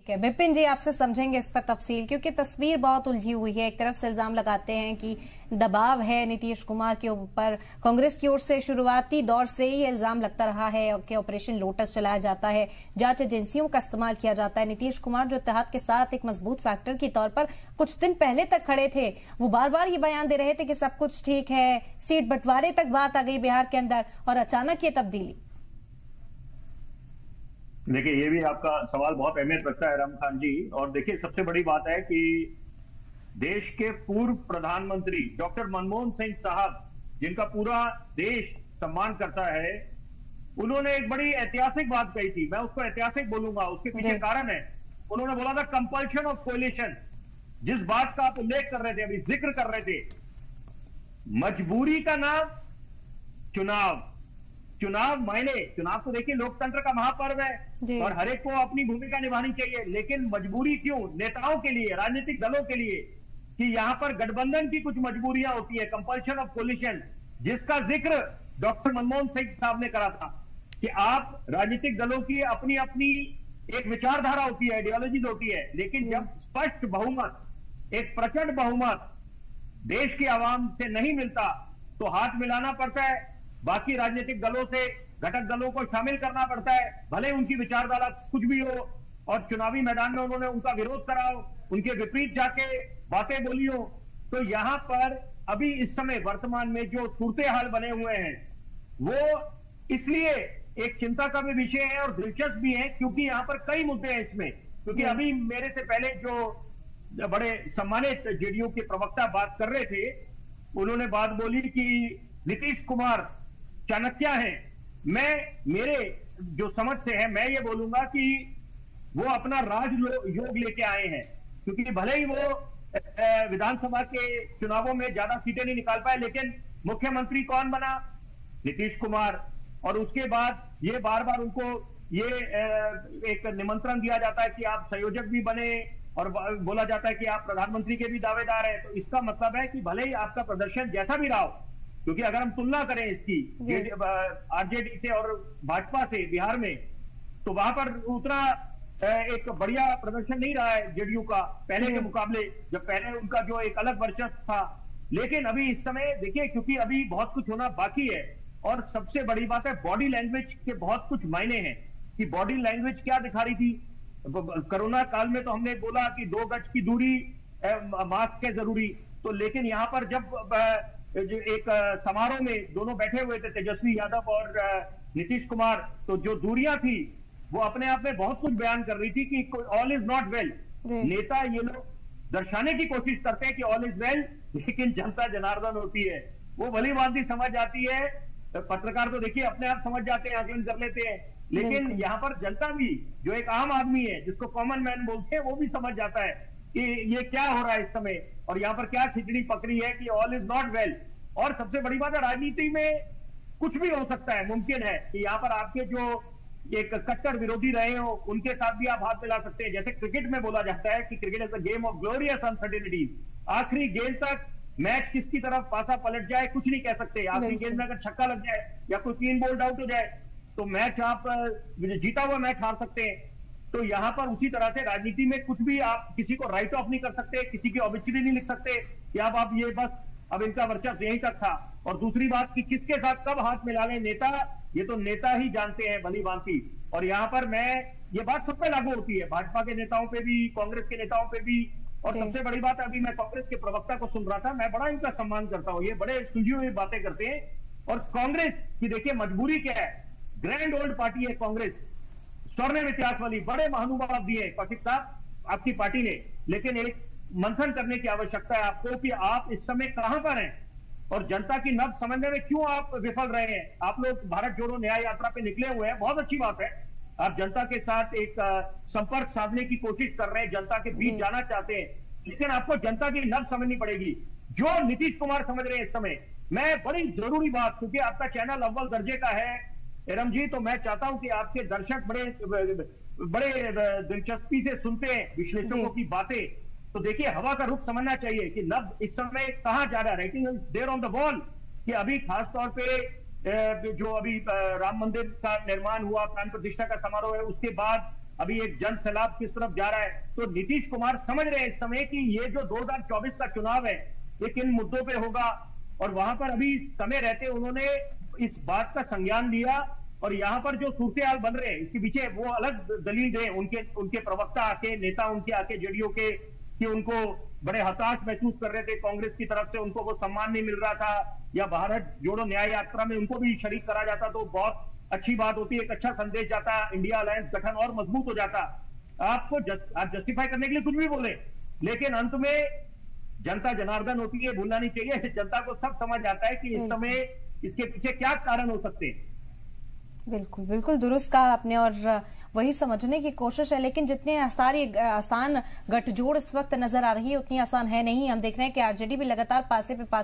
विपिन जी आपसे समझेंगे इस पर तफसील, क्योंकि तस्वीर बहुत उलझी हुई है। एक तरफ से इल्जाम लगाते हैं कि दबाव है नीतीश कुमार के ऊपर, कांग्रेस की ओर से शुरुआती दौर से ही इल्जाम लगता रहा है कि ऑपरेशन लोटस चलाया जाता है, जांच एजेंसियों का इस्तेमाल किया जाता है। नीतीश कुमार जो इत्तेहाद के साथ एक मजबूत फैक्टर के तौर पर कुछ दिन पहले तक खड़े थे, वो बार बार ये बयान दे रहे थे कि सब कुछ ठीक है, सीट बंटवारे तक बात आ गई बिहार के अंदर, और अचानक ये तब्दीली। देखिए, ये भी आपका सवाल बहुत अहमियत रखता है राम खान जी। और देखिए, सबसे बड़ी बात है कि देश के पूर्व प्रधानमंत्री डॉक्टर मनमोहन सिंह साहब, जिनका पूरा देश सम्मान करता है, उन्होंने एक बड़ी ऐतिहासिक बात कही थी। मैं उसको ऐतिहासिक बोलूंगा, उसके पीछे कारण है। उन्होंने बोला था कंपल्शन ऑफ कोलिशन। जिस बात का आप उल्लेख कर रहे थे, अभी जिक्र कर रहे थे, मजबूरी का नाम चुनाव। चुनाव मायने, चुनाव तो देखिए लोकतंत्र का महापर्व है और हर एक को अपनी भूमिका निभानी चाहिए, लेकिन मजबूरी क्यों? नेताओं के लिए, राजनीतिक दलों के लिए, कि यहां पर गठबंधन की कुछ मजबूरियां होती है, कंपल्शन ऑफ कोलिशन, जिसका जिक्र डॉक्टर मनमोहन सिंह साहब ने करा था कि आप राजनीतिक दलों की अपनी अपनी एक विचारधारा होती है, आइडियोलॉजीज होती है, लेकिन जब स्पष्ट बहुमत, एक प्रचंड बहुमत देश की आवाम से नहीं मिलता तो हाथ मिलाना पड़ता है, बाकी राजनीतिक दलों से घटक दलों को शामिल करना पड़ता है, भले उनकी विचारधारा कुछ भी हो, और चुनावी मैदान में उन्होंने उनका विरोध करा हो, उनके विपरीत जाके बातें बोली हो। तो यहां पर अभी इस समय वर्तमान में जो सूरत हाल बने हुए हैं, वो इसलिए एक चिंता का भी विषय है और दिलचस्प भी है, क्योंकि यहां पर कई मुद्दे हैं इसमें। क्योंकि अभी मेरे से पहले जो बड़े सम्मानित जेडीयू के प्रवक्ता बात कर रहे थे, उन्होंने बात बोली कि नीतीश कुमार चाणक्य है। मेरे जो समझ से है, मैं ये बोलूंगा कि वो अपना राजयोग लेके आए हैं, क्योंकि भले ही वो विधानसभा के चुनावों में ज्यादा सीटें नहीं निकाल पाए, लेकिन मुख्यमंत्री कौन बना? नीतीश कुमार। और उसके बाद ये बार बार उनको ये एक निमंत्रण दिया जाता है कि आप संयोजक भी बने, और बोला जाता है कि आप प्रधानमंत्री के भी दावेदार हैं। तो इसका मतलब है कि भले ही आपका प्रदर्शन जैसा भी रहा हो, क्योंकि अगर हम तुलना करें इसकी आरजेडी से और भाजपा से बिहार में, तो वहां पर उतना एक बढ़िया प्रदर्शन नहीं रहा है जेडीयू का पहले के मुकाबले, जब पहले उनका जो एक अलग वर्चस्व था। लेकिन अभी इस समय देखिए, क्योंकि अभी बहुत कुछ होना बाकी है, और सबसे बड़ी बात है बॉडी लैंग्वेज के बहुत कुछ मायने हैं कि बॉडी लैंग्वेज क्या दिखा रही थी। कोरोना काल में तो हमने बोला कि 2 गज की दूरी, मास्क है जरूरी, तो लेकिन यहां पर जब जो एक समारोह में दोनों बैठे हुए थे, तेजस्वी यादव और नीतीश कुमार, तो जो दूरियां थी वो अपने आप में बहुत कुछ बयान कर रही थी कि ऑल इज नॉट वेल। नेता ये लोग दर्शाने की कोशिश करते हैं कि ऑल इज वेल, लेकिन जनता जनार्दन होती है, वो भली भांति समझ आती है। पत्रकार तो देखिए अपने आप समझ जाते हैं, आकलन कर लेते हैं, लेकिन यहाँ पर जनता भी, जो एक आम आदमी है, जिसको कॉमन मैन बोलते हैं, वो भी समझ जाता है कि ये क्या हो रहा है इस समय, और यहाँ पर क्या खिचड़ी पकड़ी है कि ऑल इज नॉट वेल। और सबसे बड़ी बात है, राजनीति में कुछ भी हो सकता है, मुमकिन है कि यहाँ पर आपके जो एक कट्टर विरोधी रहे हो, उनके साथ भी आप हाथ मिला सकते हैं। जैसे क्रिकेट में बोला जाता है कि cricket is a game of glorious uncertainties. आखिरी गेंद तक मैच किसकी तरफ पासा पलट जाए कुछ नहीं कह सकते। आखिरी गेंद में अगर छक्का लग जाए या कोई 3 बॉल आउट हो जाए तो मैच आप जीता हुआ मैच हार सकते हैं। तो यहां पर उसी तरह से राजनीति में कुछ भी आप किसी को राइट ऑफ नहीं कर सकते, किसी की ऑबिचुरी नहीं लिख सकते कि आप ये बस अब इनका वर्चस्व यहीं तक था। और दूसरी बात कि किसके साथ कब हाथ मिला लें नेता, ये तो नेता ही जानते हैं भली भांति। और यहाँ पर ये बात सब पे लागू होती है, भाजपा के नेताओं पे भी, कांग्रेस के नेताओं पे भी। और सबसे बड़ी बात, अभी मैं कांग्रेस के प्रवक्ता को सुन रहा था, मैं बड़ा इनका सम्मान करता हूँ, ये बड़े सुलझी हुई बातें करते हैं। और कांग्रेस की देखिए मजबूरी क्या है, ग्रैंड ओल्ड पार्टी है कांग्रेस, स्वर्णिम इतिहास वाली, बड़े महानुभाव दिए कौशिक साहब आपकी पार्टी ने, लेकिन एक मंथन करने की आवश्यकता है आपको कि आप इस समय कहां पर हैं और जनता की नब्ज समझने में क्यों आप विफल रहे हैं। आप लोग भारत जोड़ो न्याय यात्रा पे निकले हुए हैं, बहुत अच्छी बात है, आप जनता के साथ एक संपर्क साधने की कोशिश कर रहे हैं, जनता के बीच जाना चाहते हैं, लेकिन आपको जनता की नब्ज समझनी पड़ेगी जो नीतीश कुमार समझ रहे हैं इस समय। मैं बड़ी जरूरी बात, क्योंकि आपका चैनल अव्वल दर्जे का है एरम जी, तो मैं चाहता हूं कि आपके दर्शक बड़े दिलचस्पी से सुनते हैं विश्लेषकों की बातें। तो देखिए हवा का रुख समझना चाहिए कि नब्ज इस समय कहां जा रहा है, writing is there on the wall. कि अभी खास तौर पे जो अभी राम मंदिर का निर्माण हुआ, प्राण प्रतिष्ठा का समारोह है, उसके बाद अभी एक जन सैलाब किस तरफ जा रहा है। तो नीतीश कुमार समझ रहे हैं इस समय कि ये जो 2024 का चुनाव है ये किन मुद्दों पे होगा, और वहां पर अभी समय रहते उन्होंने इस बात का संज्ञान लिया। और यहाँ पर जो सूरत-ए-हाल बन रहे हैं इसके पीछे वो अलग दलील दे उनके प्रवक्ता आके, नेता उनके आके जेडीयू के, कि उनको बड़े हताश महसूस कर रहे थे कांग्रेस की तरफ से, उनको वो सम्मान नहीं मिल रहा था, या भारत जोड़ो न्याय यात्रा में उनको भी शरीक करा जाता तो बहुत अच्छी बात होती, एक अच्छा संदेश जाता, इंडिया अलायंस गठन और मजबूत हो जाता। आप जस्टिफाई करने के लिए कुछ भी बोले, लेकिन अंत में जनता जनार्दन होती है, भूलना नहीं चाहिए। जनता को सब समझ आता है कि इस समय इसके पीछे क्या कारण हो सकते हैं। बिल्कुल बिल्कुल दुरुस्त कहा आपने, और वही समझने की कोशिश है। लेकिन जितने आसान गठजोड़ इस वक्त नजर आ रही है उतनी आसान है नहीं। हम देख रहे हैं कि आरजेडी भी लगातार पासे पे पासे